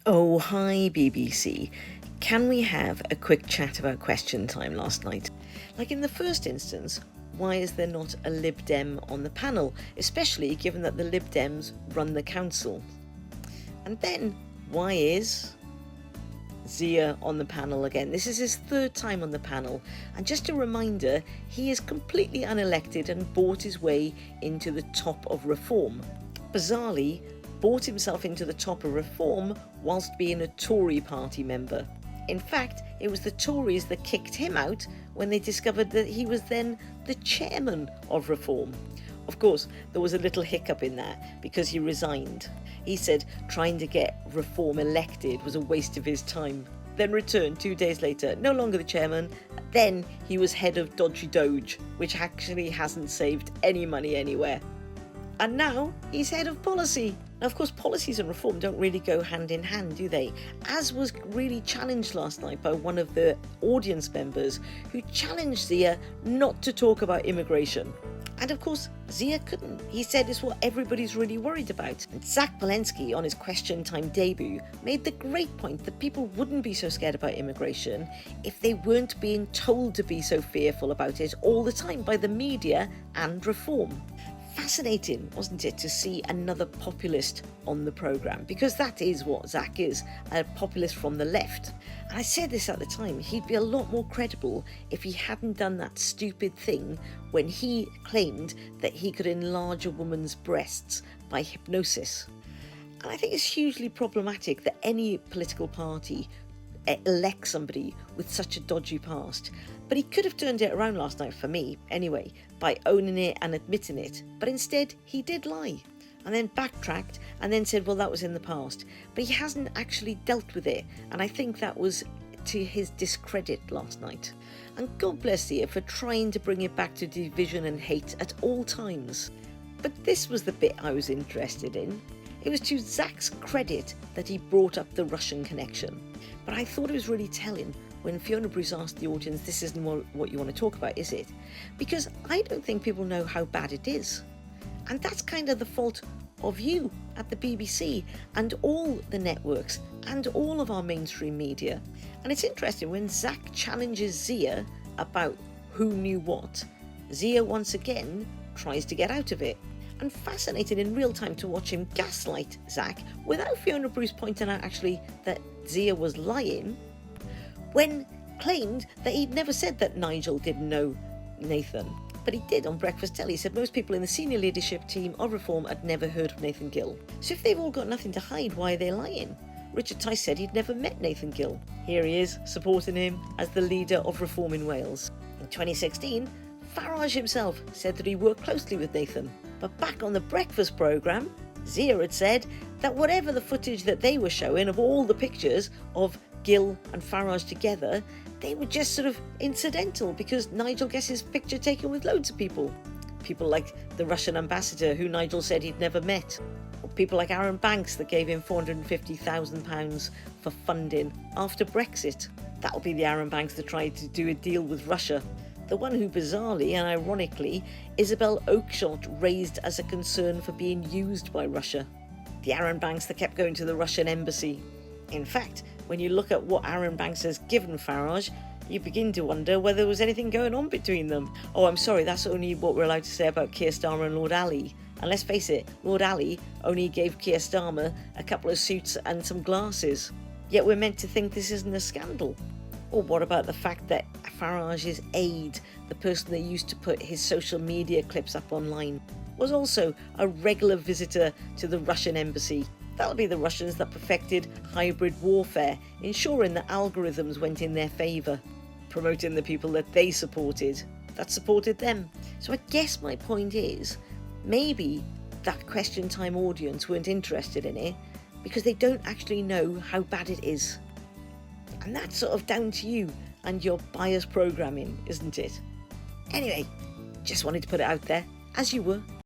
Oh, hi, BBC. Can we have a quick chat about Question Time last night? Like, in the first instance, why is there not a Lib Dem on the panel, especially given that the Lib Dems run the council? And then, why is Zia on the panel again? This is his third time on the panel, and just a reminder, he is completely unelected and bought his way into the top of Reform. Bizarrely, bought himself into the top of Reform whilst being a Tory party member. In fact, it was the Tories that kicked him out when they discovered that he was then the chairman of Reform. Of course, there was a little hiccup in that because he resigned. He said trying to get Reform elected was a waste of his time. Then returned 2 days later, no longer the chairman. Then he was head of Dodgy Doge, which actually hasn't saved any money anywhere. And now he's head of policy. Now, of course, policies and reform don't really go hand in hand, do they? As was really challenged last night by one of the audience members who challenged Zia not to talk about immigration. And of course, Zia couldn't. He said it's what everybody's really worried about. And Zach Walensky, on his Question Time debut, made the great point that people wouldn't be so scared about immigration if they weren't being told to be so fearful about it all the time by the media and reform. Fascinating, wasn't it, to see another populist on the programme, because that is what Zach is, a populist from the left. And I said this at the time, he'd be a lot more credible if he hadn't done that stupid thing when he claimed that he could enlarge a woman's breasts by hypnosis. And I think it's hugely problematic that any political party elect somebody with such a dodgy past. But he could have turned it around last night, for me anyway, by owning it and admitting it. But instead, he did lie and then backtracked and then said, well, that was in the past. But he hasn't actually dealt with it. And I think that was to his discredit last night. And God bless you for trying to bring it back to division and hate at all times. But this was the bit I was interested in. It was to Zach's credit that he brought up the Russian connection. But I thought it was really telling when Fiona Bruce asked the audience, this isn't what you want to talk about, is it? Because I don't think people know how bad it is. And that's kind of the fault of you at the BBC and all the networks and all of our mainstream media. And it's interesting when Zach challenges Zia about who knew what, Zia once again tries to get out of it. And fascinating in real time to watch him gaslight Zach without Fiona Bruce pointing out actually that Zia was lying, when claimed that he'd never said that Nigel didn't know Nathan. But he did on Breakfast Telly. He said most people in the senior leadership team of Reform had never heard of Nathan Gill. So if they've all got nothing to hide, why are they lying? Richard Tice said he'd never met Nathan Gill. Here he is, supporting him as the leader of Reform in Wales. In 2016, Farage himself said that he worked closely with Nathan. But back on the breakfast programme, Zia had said that whatever the footage that they were showing of all the pictures of Gill and Farage together, they were just sort of incidental because Nigel gets his picture taken with loads of people. People like the Russian ambassador who Nigel said he'd never met. Or people like Aaron Banks that gave him £450,000 for funding after Brexit. That'll be the Aaron Banks that tried to do a deal with Russia. The one who bizarrely and ironically Isabel Oakeshott raised as a concern for being used by Russia. The Aaron Banks that kept going to the Russian embassy. In fact, when you look at what Aaron Banks has given Farage, you begin to wonder whether there was anything going on between them. Oh, I'm sorry, that's only what we're allowed to say about Keir Starmer and Lord Ali. And let's face it, Lord Ali only gave Keir Starmer a couple of suits and some glasses. Yet we're meant to think this isn't a scandal. Or what about the fact that Farage's aide, the person that used to put his social media clips up online, was also a regular visitor to the Russian embassy? That'll be the Russians that perfected hybrid warfare, ensuring that algorithms went in their favour, promoting the people that they supported, that supported them. So I guess my point is, maybe that Question Time audience weren't interested in it because they don't actually know how bad it is. And that's sort of down to you and your bias programming, isn't it? Anyway, just wanted to put it out there, as you were.